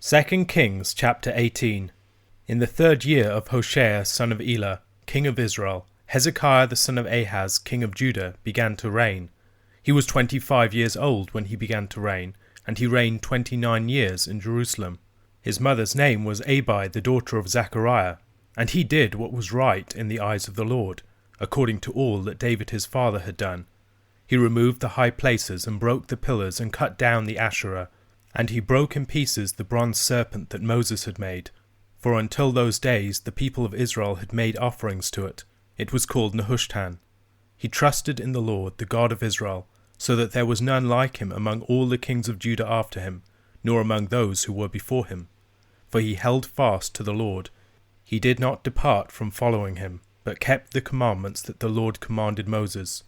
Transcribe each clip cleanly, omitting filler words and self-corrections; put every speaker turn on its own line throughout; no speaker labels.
2 Kings chapter 18. In the 3rd year of Hoshea son of Elah, king of Israel, Hezekiah the son of Ahaz, king of Judah, began to reign. He was 25 years old when he began to reign, and he reigned 29 years in Jerusalem. His mother's name was Abi, the daughter of Zechariah, and he did what was right in the eyes of the Lord, according to all that David his father had done. He removed the high places and broke the pillars and cut down the Asherah, and he broke in pieces the bronze serpent that Moses had made. For until those days the people of Israel had made offerings to it. It was called Nehushtan. He trusted in the Lord, the God of Israel, so that there was none like him among all the kings of Judah after him, nor among those who were before him. For he held fast to the Lord. He did not depart from following him, but kept the commandments that the Lord commanded Moses.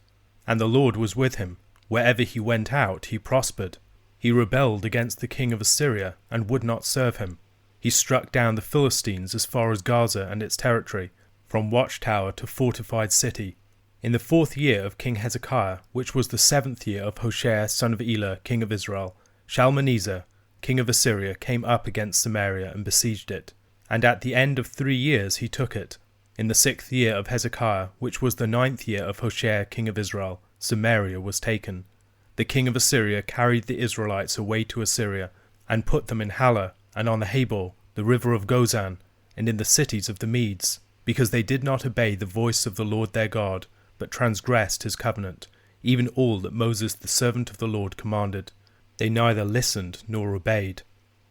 And the Lord was with him. Wherever he went out, he prospered. He rebelled against the king of Assyria, and would not serve him. He struck down the Philistines as far as Gaza and its territory, from watchtower to fortified city. In the 4th year of King Hezekiah, which was the 7th year of Hoshea son of Elah, king of Israel, Shalmaneser, king of Assyria, came up against Samaria and besieged it. And at the end of 3 years he took it. In the 6th year of Hezekiah, which was the 9th year of Hoshea king of Israel, Samaria was taken. The king of Assyria carried the Israelites away to Assyria, and put them in Halah, and on the Habor, the river of Gozan, and in the cities of the Medes, because they did not obey the voice of the Lord their God, but transgressed his covenant, even all that Moses the servant of the Lord commanded. They neither listened nor obeyed.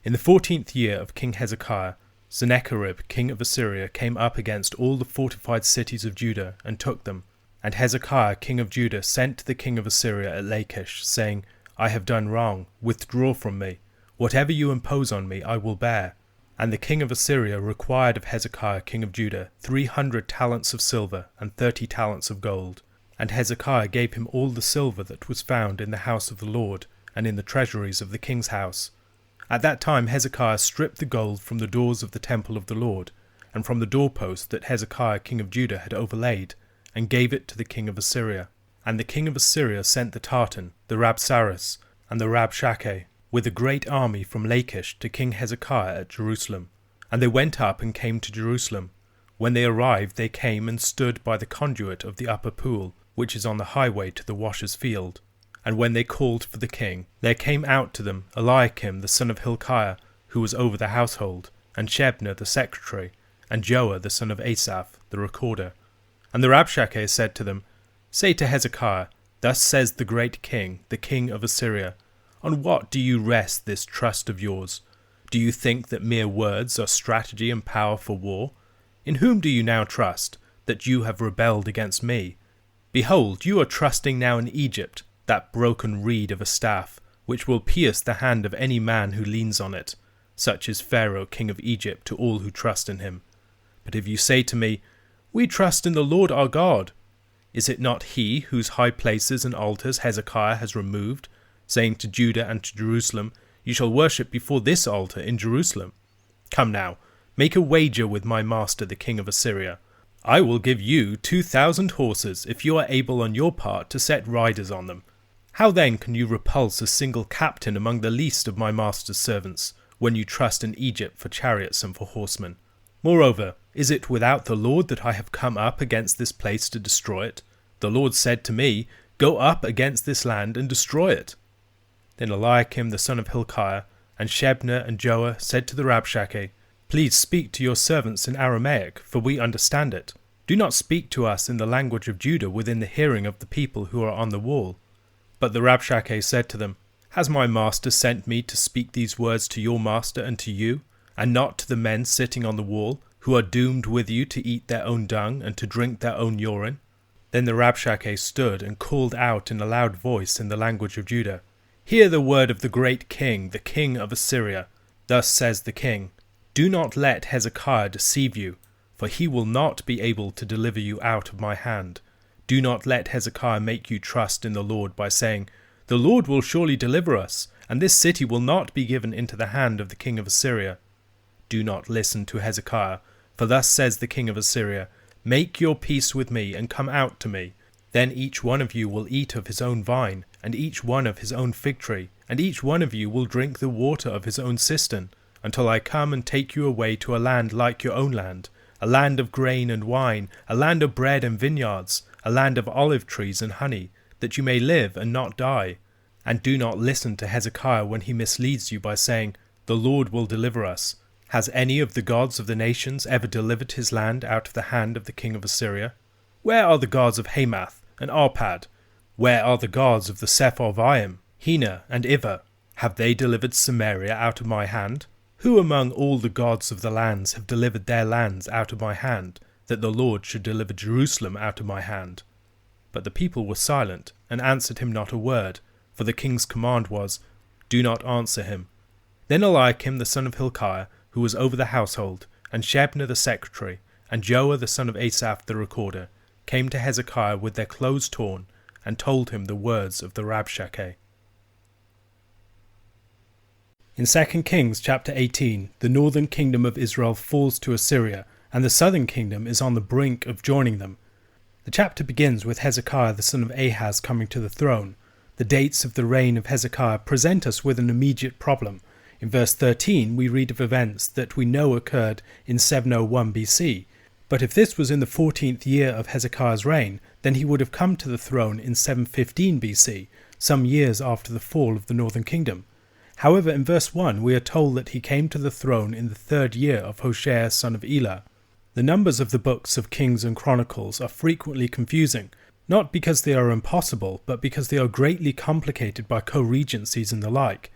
In the 14th year of King Hezekiah, Sennacherib king of Assyria came up against all the fortified cities of Judah, and took them. And Hezekiah king of Judah sent to the king of Assyria at Lachish, saying, I have done wrong, withdraw from me. Whatever you impose on me I will bear. And the king of Assyria required of Hezekiah king of Judah 300 talents of silver and 30 talents of gold. And Hezekiah gave him all the silver that was found in the house of the Lord, and in the treasuries of the king's house. At that time Hezekiah stripped the gold from the doors of the temple of the Lord, and from the doorpost that Hezekiah king of Judah had overlaid, and gave it to the king of Assyria. And the king of Assyria sent the Tartan, the Rabsaris, and the Rapshake, with a great army from Lachish to King Hezekiah at Jerusalem. And they went up and came to Jerusalem. When they arrived they came and stood by the conduit of the upper pool, which is on the highway to the washer's field. And when they called for the king, there came out to them Eliakim the son of Hilkiah, who was over the household, and Shebna the secretary, and Joah the son of Asaph, the recorder. And the Rapshake said to them, Say to Hezekiah, Thus says the great king, the king of Assyria, On what do you rest this trust of yours? Do you think that mere words are strategy and power for war? In whom do you now trust, that you have rebelled against me? Behold, you are trusting now in Egypt, that broken reed of a staff, which will pierce the hand of any man who leans on it. Such is Pharaoh king of Egypt to all who trust in him. But if you say to me, We trust in the Lord our God, is it not he whose high places and altars Hezekiah has removed, saying to Judah and to Jerusalem, You shall worship before this altar in Jerusalem? Come now, make a wager with my master the king of Assyria. I will give you 2,000 horses if you are able on your part to set riders on them. How then can you repulse a single captain among the least of my master's servants, when you trust in Egypt for chariots and for horsemen? Moreover, is it without the Lord that I have come up against this place to destroy it? The Lord said to me, Go up against this land and destroy it. Then Eliakim the son of Hilkiah, and Shebna and Joah said to the Rabshake, Please speak to your servants in Aramaic, for we understand it. Do not speak to us in the language of Judah within the hearing of the people who are on the wall. But the Rabshake said to them, Has my master sent me to speak these words to your master and to you, and not to the men sitting on the wall, who are doomed with you to eat their own dung and to drink their own urine? Then the Rabshake stood and called out in a loud voice in the language of Judah, Hear the word of the great king, the king of Assyria. Thus says the king, Do not let Hezekiah deceive you, for he will not be able to deliver you out of my hand. Do not let Hezekiah make you trust in the Lord by saying, The Lord will surely deliver us, and this city will not be given into the hand of the king of Assyria. Do not listen to Hezekiah, for thus says the king of Assyria, Make your peace with me and come out to me. Then each one of you will eat of his own vine, and each one of his own fig tree, and each one of you will drink the water of his own cistern. until I come and take you away to a land like your own land, a land of grain and wine, a land of bread and vineyards, a land of olive trees and honey, that you may live and not die. And do not listen to Hezekiah when he misleads you by saying, 'The Lord will deliver us.' Has any of the gods of the nations ever delivered his land out of the hand of the king of Assyria? Where are the gods of Hamath and Arpad? Where are the gods of the Sepharvaim, Hena and Iva? Have they delivered Samaria out of my hand? Who among all the gods of the lands have delivered their lands out of my hand, that the Lord should deliver Jerusalem out of my hand?" But the people were silent, and answered him not a word, for the king's command was, "Do not answer him." Then Eliakim the son of Hilkiah, who was over the household, and Shebna the secretary, and Joah the son of Asaph the recorder, came to Hezekiah with their clothes torn, and told him the words of the Rapshake. In 2 Kings chapter 18, the northern kingdom of Israel falls to Assyria, and the southern kingdom is on the brink of joining them. The chapter begins with Hezekiah the son of Ahaz coming to the throne. The dates of the reign of Hezekiah present us with an immediate problem. In verse 13 we read of events that we know occurred in 701 BC, but if this was in the 14th year of Hezekiah's reign, then he would have come to the throne in 715 BC, some years after the fall of the northern kingdom. However, in verse 1 we are told that he came to the throne in the 3rd year of Hoshea son of Elah. The numbers of the books of Kings and Chronicles are frequently confusing, not because they are impossible, but because they are greatly complicated by co-regencies and the like.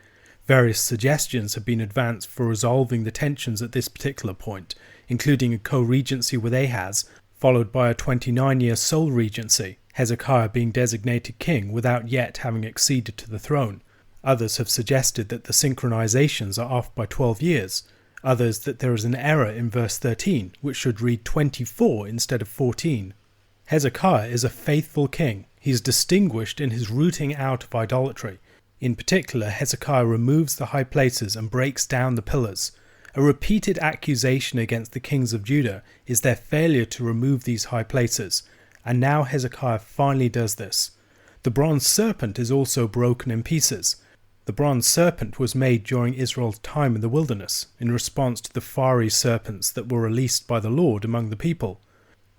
Various suggestions have been advanced for resolving the tensions at this particular point, including a co-regency with Ahaz, followed by a 29-year sole regency, Hezekiah being designated king without yet having acceded to the throne. Others have suggested that the synchronizations are off by 12 years. Others that there is an error in verse 13, which should read 24 instead of 14. Hezekiah is a faithful king. He is distinguished in his rooting out of idolatry. In particular, Hezekiah removes the high places and breaks down the pillars. A repeated accusation against the kings of Judah is their failure to remove these high places, and now Hezekiah finally does this. The bronze serpent is also broken in pieces. The bronze serpent was made during Israel's time in the wilderness, in response to the fiery serpents that were released by the Lord among the people.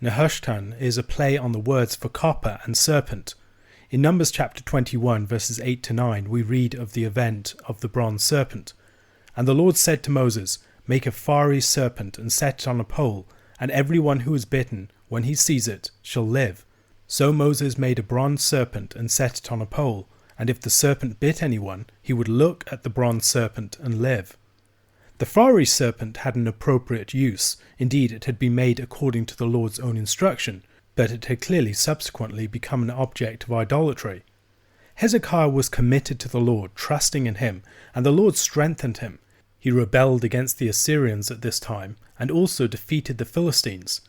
Nehushtan is a play on the words for copper and serpent. In Numbers chapter 21 verses 8 to 9 we read of the event of the bronze serpent. "And the Lord said to Moses, Make a fiery serpent and set it on a pole, and everyone who is bitten, when he sees it, shall live. So Moses made a bronze serpent and set it on a pole, and if the serpent bit anyone, he would look at the bronze serpent and live." The fiery serpent had an appropriate use. Indeed, it had been made according to the Lord's own instruction, but it had clearly subsequently become an object of idolatry. Hezekiah was committed to the Lord, trusting in him, and the Lord strengthened him. He rebelled against the Assyrians at this time, and also defeated the Philistines.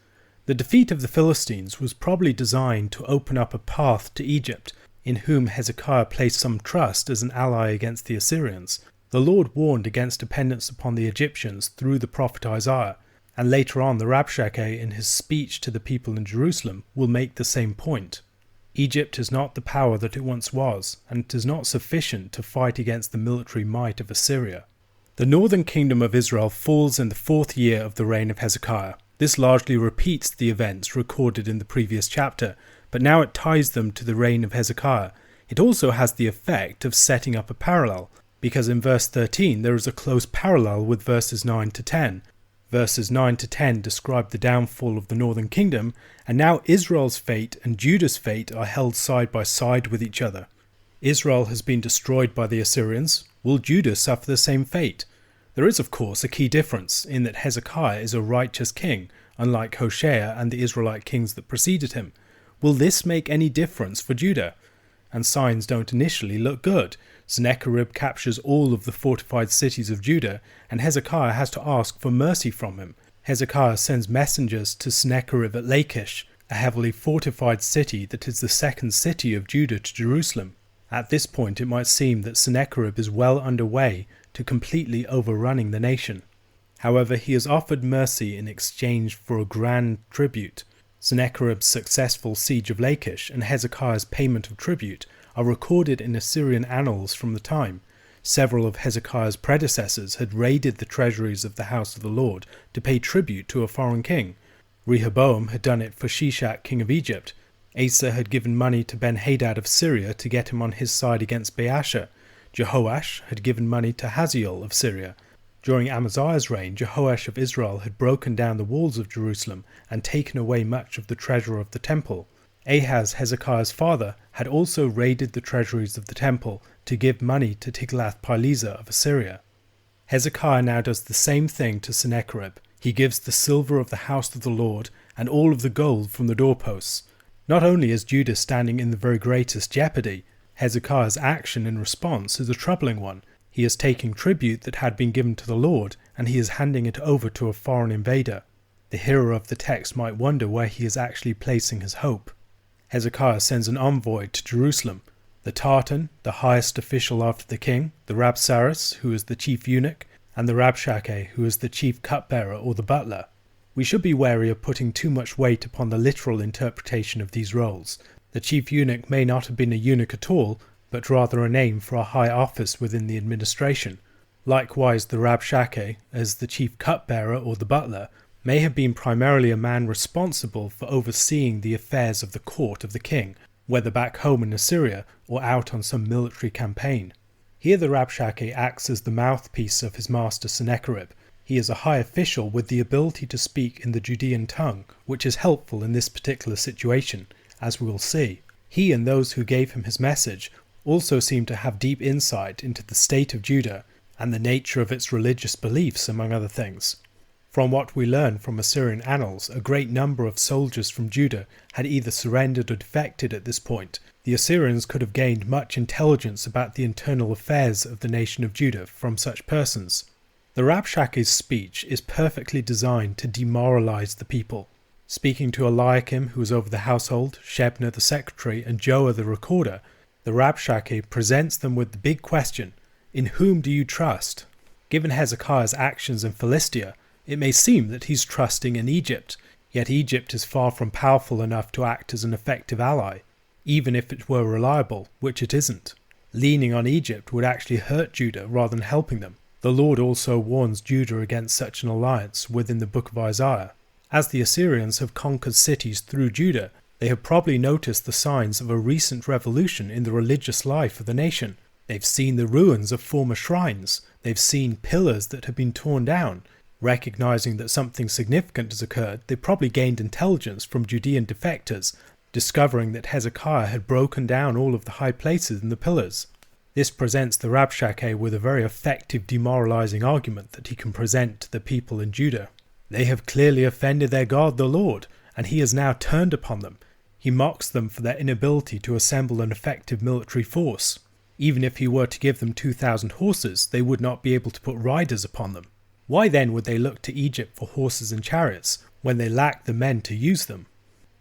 The defeat of the Philistines was probably designed to open up a path to Egypt, in whom Hezekiah placed some trust as an ally against the Assyrians. The Lord warned against dependence upon the Egyptians through the prophet Isaiah, and later on the Rapshake in his speech to the people in Jerusalem will make the same point. Egypt is not the power that it once was, and it is not sufficient to fight against the military might of Assyria. The northern kingdom of Israel falls in the 4th year of the reign of Hezekiah. This largely repeats the events recorded in the previous chapter, but now it ties them to the reign of Hezekiah. It also has the effect of setting up a parallel, because in verse 13 there is a close parallel with verses 9 to 10. Verses 9 to 10 describe the downfall of the northern kingdom, and now Israel's fate and Judah's fate are held side by side with each other. Israel has been destroyed by the Assyrians. Will Judah suffer the same fate? There is, of course, a key difference in that Hezekiah is a righteous king, unlike Hoshea and the Israelite kings that preceded him. Will this make any difference for Judah? And signs don't initially look good. Sennacherib captures all of the fortified cities of Judah, and Hezekiah has to ask for mercy from him. Hezekiah sends messengers to Sennacherib at Lachish, a heavily fortified city that is the second city of Judah to Jerusalem. At this point it might seem that Sennacherib is well underway to completely overrunning the nation. However, he is offered mercy in exchange for a grand tribute. Sennacherib's successful siege of Lachish and Hezekiah's payment of tribute are recorded in Assyrian annals from the time. Several of Hezekiah's predecessors had raided the treasuries of the house of the Lord to pay tribute to a foreign king. Rehoboam had done it for Shishak, king of Egypt. Asa had given money to Ben-Hadad of Syria to get him on his side against Baasha. Jehoash had given money to Hazael of Syria. During Amaziah's reign, Jehoash of Israel had broken down the walls of Jerusalem and taken away much of the treasure of the temple. Ahaz, Hezekiah's father, had also raided the treasuries of the temple to give money to Tiglath-Pileser of Assyria. Hezekiah now does the same thing to Sennacherib. He gives the silver of the house of the Lord and all of the gold from the doorposts. Not only is Judah standing in the very greatest jeopardy, Hezekiah's action in response is a troubling one. He is taking tribute that had been given to the Lord, and he is handing it over to a foreign invader. The hearer of the text might wonder where he is actually placing his hope. Hezekiah sends an envoy to Jerusalem. The Tartan, the highest official after the king, the Rabsaris, who is the chief eunuch, and the Rapshake, who is the chief cupbearer or the butler. We should be wary of putting too much weight upon the literal interpretation of these roles. The chief eunuch may not have been a eunuch at all, but rather a name for a high office within the administration. Likewise, the Rapshake, as the chief cupbearer or the butler, may have been primarily a man responsible for overseeing the affairs of the court of the king, whether back home in Assyria or out on some military campaign. Here the Rapshake acts as the mouthpiece of his master Sennacherib. He is a high official with the ability to speak in the Judean tongue, which is helpful in this particular situation, as we will see. He and those who gave him his message also seem to have deep insight into the state of Judah and the nature of its religious beliefs, among other things. From what we learn from Assyrian annals, a great number of soldiers from Judah had either surrendered or defected at this point. The Assyrians could have gained much intelligence about the internal affairs of the nation of Judah from such persons. The Rapshake's speech is perfectly designed to demoralize the people. Speaking to Eliakim, who was over the household, Shebna the secretary, and Joah the recorder, the Rapshake presents them with the big question, in whom do you trust? Given Hezekiah's actions in Philistia, it may seem that he's trusting in Egypt, yet Egypt is far from powerful enough to act as an effective ally, even if it were reliable, which it isn't. Leaning on Egypt would actually hurt Judah rather than helping them. The Lord also warns Judah against such an alliance within the book of Isaiah. As the Assyrians have conquered cities through Judah, they have probably noticed the signs of a recent revolution in the religious life of the nation. They've seen the ruins of former shrines. They've seen pillars that have been torn down. Recognizing that something significant has occurred, they probably gained intelligence from Judean defectors, discovering that Hezekiah had broken down all of the high places in the pillars. This presents the Rapshake with a very effective demoralizing argument that he can present to the people in Judah. They have clearly offended their God the Lord, and he has now turned upon them. He mocks them for their inability to assemble an effective military force. Even if he were to give them 2,000 horses, they would not be able to put riders upon them. Why then would they look to Egypt for horses and chariots, when they lack the men to use them?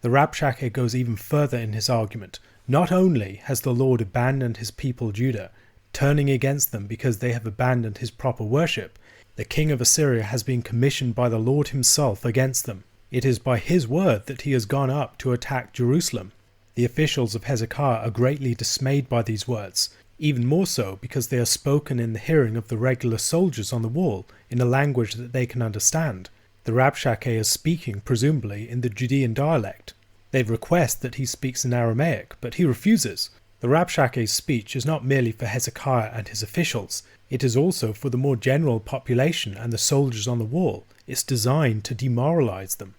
The Rapshake goes even further in his argument. Not only has the Lord abandoned his people Judah, turning against them because they have abandoned his proper worship, the king of Assyria has been commissioned by the Lord himself against them. It is by his word that he has gone up to attack Jerusalem. The officials of Hezekiah are greatly dismayed by these words, even more so because they are spoken in the hearing of the regular soldiers on the wall in a language that they can understand. The Rapshake is speaking, presumably, in the Judean dialect. They request that he speaks in Aramaic, but he refuses. The Rapshake's speech is not merely for Hezekiah and his officials, it is also for the more general population and the soldiers on the wall. It's designed to demoralize them.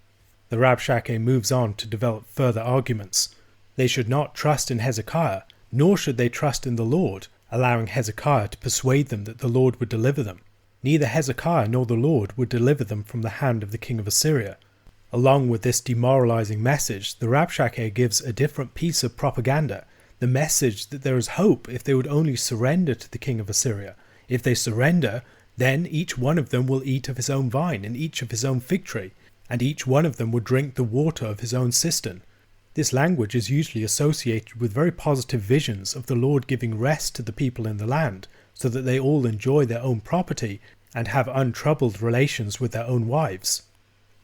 The Rapshake moves on to develop further arguments. They should not trust in Hezekiah, nor should they trust in the Lord, allowing Hezekiah to persuade them that the Lord would deliver them. Neither Hezekiah nor the Lord would deliver them from the hand of the king of Assyria. Along with this demoralizing message, the Rapshake gives a different piece of propaganda, the message that there is hope if they would only surrender to the king of Assyria. If they surrender, then each one of them will eat of his own vine and each of his own fig tree, and each one of them will drink the water of his own cistern. This language is usually associated with very positive visions of the Lord giving rest to the people in the land, so that they all enjoy their own property and have untroubled relations with their own wives.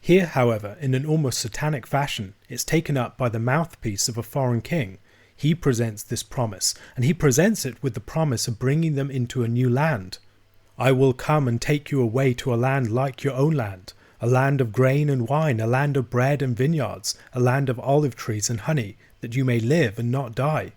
Here, however, in an almost satanic fashion, it's taken up by the mouthpiece of a foreign king. he presents this promise, and he presents it with the promise of bringing them into a new land. I will come and take you away to a land like your own land, a land of grain and wine, a land of bread and vineyards, a land of olive trees and honey, that you may live and not die.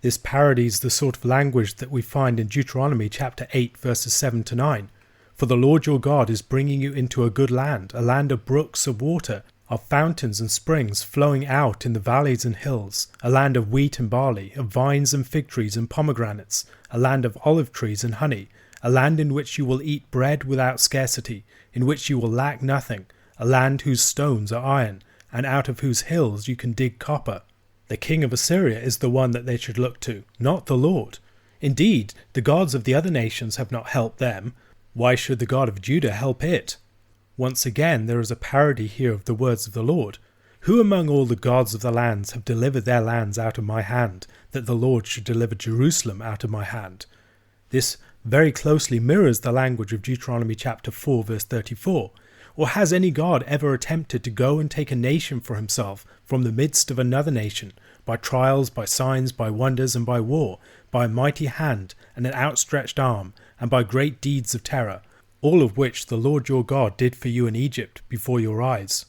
This parodies the sort of language that we find in Deuteronomy chapter 8 verses 7 to 9. For the Lord your God is bringing you into a good land, a land of brooks of water, of fountains and springs flowing out in the valleys and hills, a land of wheat and barley, of vines and fig trees and pomegranates, a land of olive trees and honey, a land in which you will eat bread without scarcity, in which you will lack nothing, a land whose stones are iron, and out of whose hills you can dig copper. The king of Assyria is the one that they should look to, not the Lord. Indeed, the gods of the other nations have not helped them. Why should the God of Judah help it? Once again, there is a parody here of the words of the Lord. Who among all the gods of the lands have delivered their lands out of my hand, that the Lord should deliver Jerusalem out of my hand? This very closely mirrors the language of Deuteronomy chapter 4 verse 34. Or has any God ever attempted to go and take a nation for himself from the midst of another nation, by trials, by signs, by wonders, and by war, by a mighty hand and an outstretched arm, and by great deeds of terror, all of which the Lord your God did for you in Egypt before your eyes?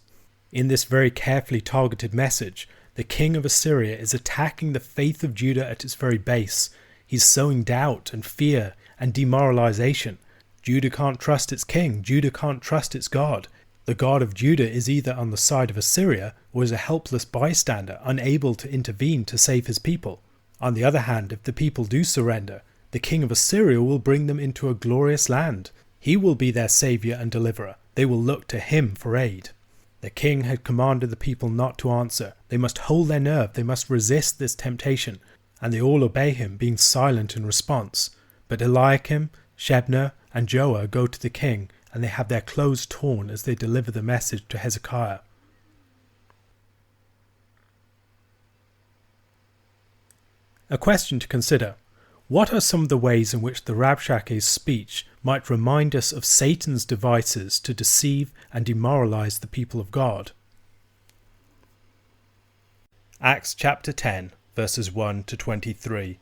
In this very carefully targeted message, the king of Assyria is attacking the faith of Judah at its very base. He's sowing doubt and fear and demoralization. Judah can't trust its king. Judah can't trust its God. The God of Judah is either on the side of Assyria or is a helpless bystander, unable to intervene to save his people. On the other hand, if the people do surrender, the king of Assyria will bring them into a glorious land. He will be their saviour and deliverer. They will look to him for aid. The king had commanded the people not to answer. They must hold their nerve. They must resist this temptation. And they all obey him, being silent in response. But Eliakim, Shebna, and Joah go to the king, and they have their clothes torn as they deliver the message to Hezekiah. A question to consider. What are some of the ways in which the Rapshake's speech might remind us of Satan's devices to deceive and demoralize the people of God? Acts chapter 10, verses 1 to 23.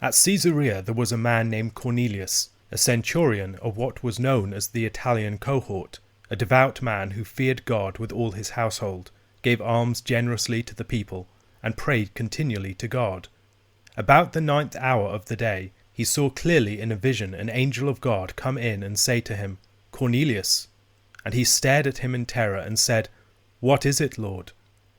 At Caesarea there was a man named Cornelius, a centurion of what was known as the Italian cohort, a devout man who feared God with all his household, gave alms generously to the people, and prayed continually to God. About the 9th hour of the day, he saw clearly in a vision an angel of God come in and say to him, Cornelius. And he stared at him in terror and said, What is it, Lord?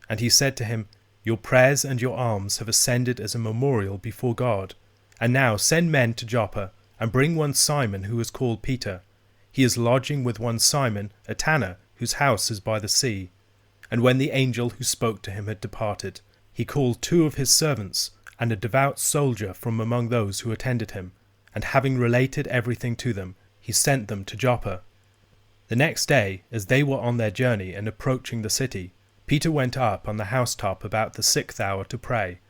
And he said to him, Your prayers and your alms have ascended as a memorial before God. And now send men to Joppa, and bring one Simon who is called Peter. He is lodging with one Simon, a tanner, whose house is by the sea. And when the angel who spoke to him had departed, he called 2 of his servants, and a devout soldier from among those who attended him, and having related everything to them, he sent them to Joppa. The next day, as they were on their journey and approaching the city, Peter went up on the housetop about the 6th hour to pray,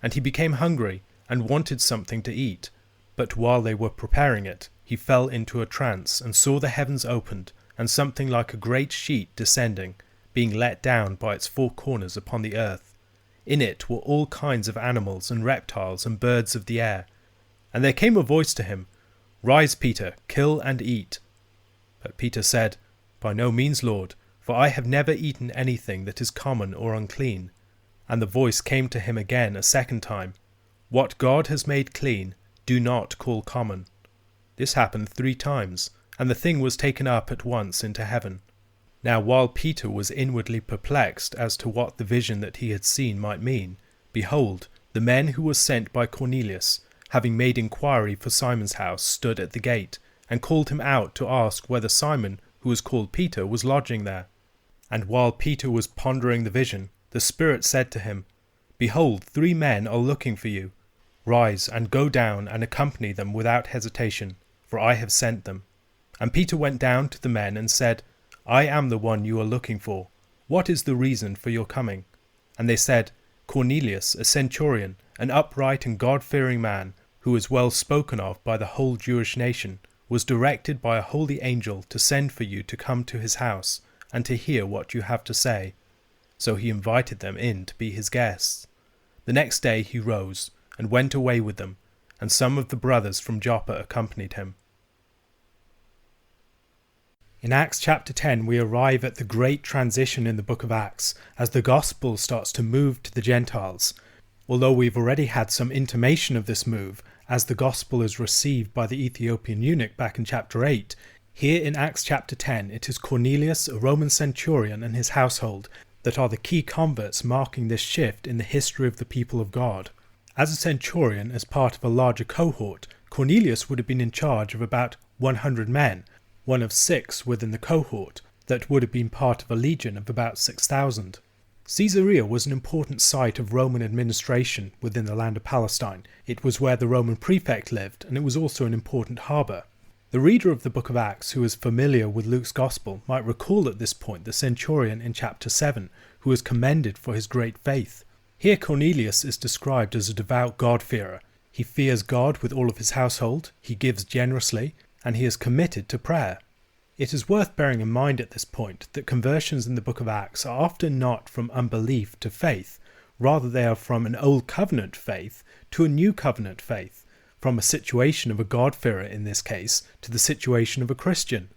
and he became hungry and wanted something to eat. But while they were preparing it, he fell into a trance and saw the heavens opened, and something like a great sheet descending, being let down by its 4 corners upon the earth. In it were all kinds of animals and reptiles and birds of the air. And there came a voice to him, Rise, Peter, kill and eat. But Peter said, By no means, Lord, for I have never eaten anything that is common or unclean. And the voice came to him again a second time, What God has made clean, do not call common. This happened 3 times, and the thing was taken up at once into heaven. Now while Peter was inwardly perplexed as to what the vision that he had seen might mean, behold, the men who were sent by Cornelius, having made inquiry for Simon's house, stood at the gate, and called him out to ask whether Simon, who was called Peter, was lodging there. And while Peter was pondering the vision, the Spirit said to him, Behold, 3 men are looking for you. Rise and go down and accompany them without hesitation, for I have sent them. And Peter went down to the men and said, I am the one you are looking for. What is the reason for your coming? And they said, Cornelius, a centurion, an upright and God-fearing man, who is well spoken of by the whole Jewish nation, was directed by a holy angel to send for you to come to his house, and to hear what you have to say. So he invited them in to be his guests. The next day he rose and went away with them, and some of the brothers from Joppa accompanied him. In Acts chapter 10 we arrive at the great transition in the book of Acts as the gospel starts to move to the Gentiles. Although we've already had some intimation of this move as the gospel is received by the Ethiopian eunuch back in chapter 8, here in Acts chapter 10 it is Cornelius, a Roman centurion, and his household that are the key converts marking this shift in the history of the people of God. As a centurion, as part of a larger cohort, Cornelius would have been in charge of about 100 men, one of 6 within the cohort that would have been part of a legion of about 6,000. Caesarea was an important site of Roman administration within the land of Palestine. It was where the Roman prefect lived, and it was also an important harbour. The reader of the book of Acts who is familiar with Luke's Gospel might recall at this point the centurion in chapter 7, who is commended for his great faith. Here Cornelius is described as a devout God-fearer. He fears God with all of his household, he gives generously, and he is committed to prayer. It is worth bearing in mind at this point that conversions in the book of Acts are often not from unbelief to faith, rather they are from an old covenant faith to a new covenant faith, from a situation of a God-fearer in this case to the situation of a Christian.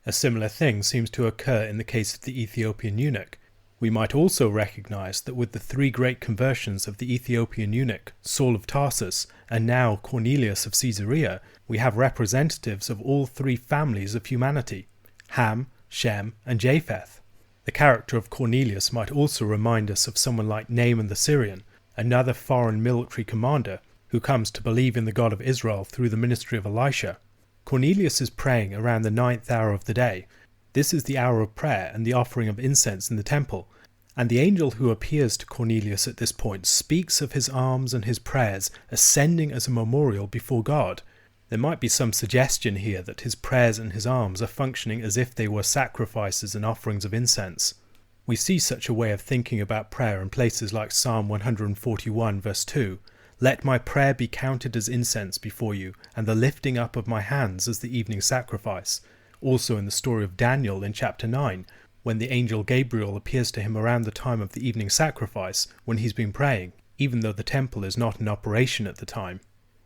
A similar thing seems to occur in the case of the Ethiopian eunuch. We might also recognize that with the 3 great conversions of the Ethiopian eunuch, Saul of Tarsus, and now Cornelius of Caesarea, we have representatives of all 3 families of humanity, Ham, Shem, and Japheth. The character of Cornelius might also remind us of someone like Naaman the Syrian, another foreign military commander who comes to believe in the God of Israel through the ministry of Elisha. Cornelius is praying around the 9th hour of the day. This is the hour of prayer and the offering of incense in the temple, and the angel who appears to Cornelius at this point speaks of his alms and his prayers ascending as a memorial before God. There might be some suggestion here that his prayers and his alms are functioning as if they were sacrifices and offerings of incense. We see such a way of thinking about prayer in places like Psalm 141 verse 2, "Let my prayer be counted as incense before you, and the lifting up of my hands as the evening sacrifice." Also in the story of Daniel in chapter 9, when the angel Gabriel appears to him around the time of the evening sacrifice when he's been praying, even though the temple is not in operation at the time.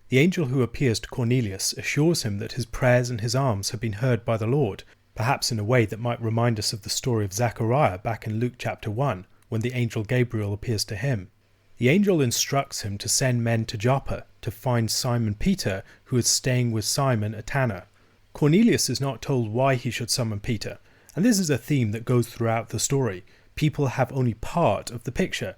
The angel who appears to Cornelius assures him that his prayers and his alms have been heard by the Lord, perhaps in a way that might remind us of the story of Zechariah back in Luke chapter 1, when the angel Gabriel appears to him. The angel instructs him to send men to Joppa to find Simon Peter, who is staying with Simon a tanner. Cornelius is not told why he should summon Peter, and this is a theme that goes throughout the story. People have only part of the picture.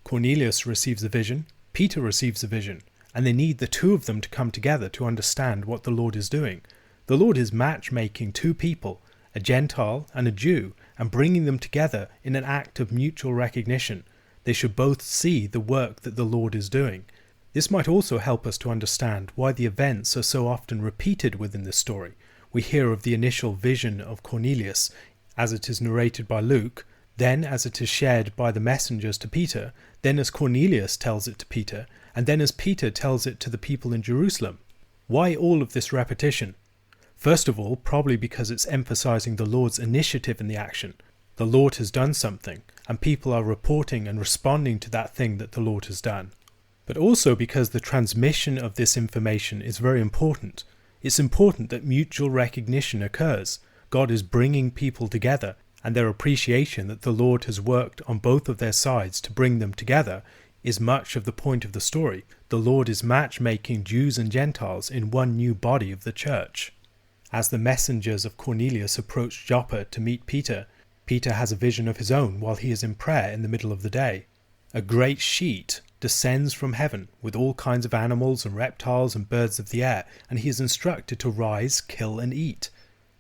Cornelius receives a vision, Peter receives a vision, and they need the 2 of them to come together to understand what the Lord is doing. The Lord is matchmaking 2 people, a Gentile and a Jew, and bringing them together in an act of mutual recognition. They should both see the work that the Lord is doing. This might also help us to understand why the events are so often repeated within this story. We hear of the initial vision of Cornelius, as it is narrated by Luke, then as it is shared by the messengers to Peter, then as Cornelius tells it to Peter, and then as Peter tells it to the people in Jerusalem. Why all of this repetition? First of all, probably because it's emphasizing the Lord's initiative in the action. The Lord has done something, and people are reporting and responding to that thing that the Lord has done. But also because the transmission of this information is very important. It's important that mutual recognition occurs. God is bringing people together, and their appreciation that the Lord has worked on both of their sides to bring them together is much of the point of the story. The Lord is matchmaking Jews and Gentiles in one new body of the church. As the messengers of Cornelius approach Joppa to meet Peter, Peter has a vision of his own while he is in prayer in the middle of the day. A great sheet descends from heaven with all kinds of animals and reptiles and birds of the air, and he is instructed to rise, kill, and eat.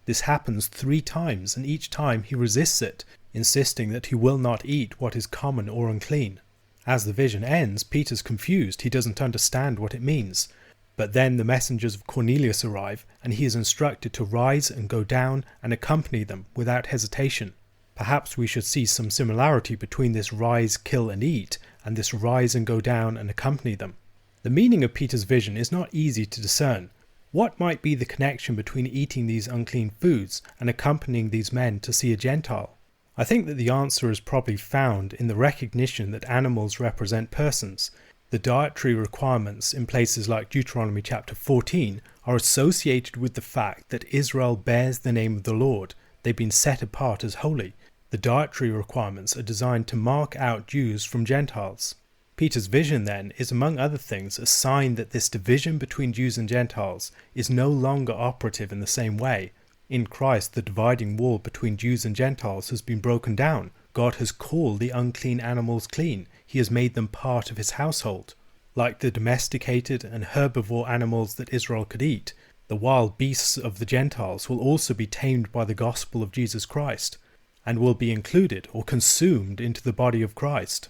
This happens 3 times, and each time he resists it, insisting that he will not eat what is common or unclean. As the vision ends, Peter's confused. He doesn't understand what it means. But then the messengers of Cornelius arrive, and he is instructed to rise and go down and accompany them without hesitation. Perhaps we should see some similarity between this rise, kill, and eat, and this rise and go down and accompany them. The meaning of Peter's vision is not easy to discern. What might be the connection between eating these unclean foods and accompanying these men to see a Gentile? I think that the answer is probably found in the recognition that animals represent persons. The dietary requirements in places like Deuteronomy chapter 14 are associated with the fact that Israel bears the name of the Lord. They've been set apart as holy. The dietary requirements are designed to mark out Jews from Gentiles. Peter's vision, then, is among other things a sign that this division between Jews and Gentiles is no longer operative in the same way. In Christ, the dividing wall between Jews and Gentiles has been broken down. God has called the unclean animals clean. He has made them part of his household. Like the domesticated and herbivore animals that Israel could eat, the wild beasts of the Gentiles will also be tamed by the gospel of Jesus Christ, and will be included or consumed into the body of Christ.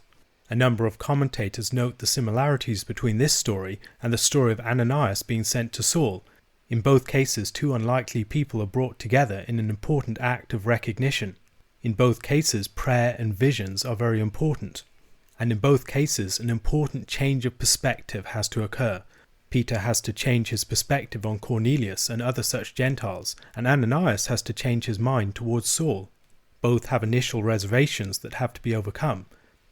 A number of commentators note the similarities between this story and the story of Ananias being sent to Saul. In both cases, two unlikely people are brought together in an important act of recognition. In both cases, prayer and visions are very important. And in both cases, an important change of perspective has to occur. Peter has to change his perspective on Cornelius and other such Gentiles, and Ananias has to change his mind towards Saul. Both have initial reservations that have to be overcome.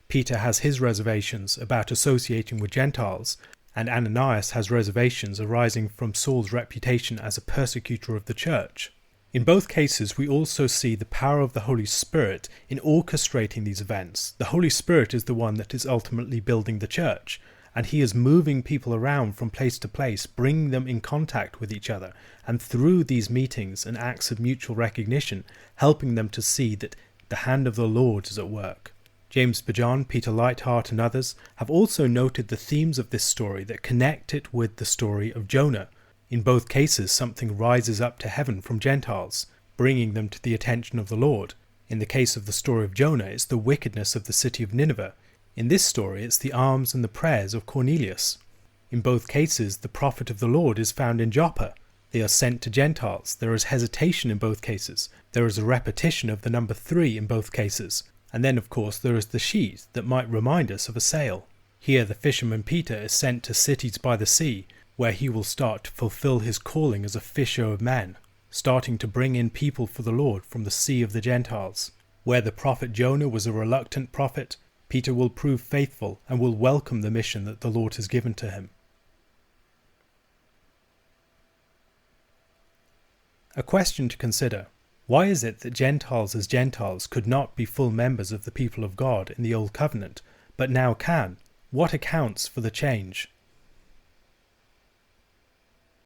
Peter has his reservations about associating with Gentiles, and Ananias has reservations arising from Saul's reputation as a persecutor of the church. In both cases, we also see the power of the Holy Spirit in orchestrating these events. The Holy Spirit is the one that is ultimately building the church, and he is moving people around from place to place, bringing them in contact with each other, and through these meetings and acts of mutual recognition, helping them to see that the hand of the Lord is at work. James Spurgeon, Peter Lightheart, and others have also noted the themes of this story that connect it with the story of Jonah. In both cases, something rises up to heaven from Gentiles, bringing them to the attention of the Lord. In the case of the story of Jonah, it's the wickedness of the city of Nineveh. In this story, it's the alms and the prayers of Cornelius. In both cases, the prophet of the Lord is found in Joppa. They are sent to Gentiles. There is hesitation in both cases. There is a repetition of the number 3 in both cases. And then, of course, there is the sheet that might remind us of a sail. Here, the fisherman Peter is sent to cities by the sea, where he will start to fulfill his calling as a fisher of men, starting to bring in people for the Lord from the sea of the Gentiles. Where the prophet Jonah was a reluctant prophet, Peter will prove faithful and will welcome the mission that the Lord has given to him. A question to consider. Why is it that Gentiles as Gentiles could not be full members of the people of God in the Old Covenant, but now can? What accounts for the change?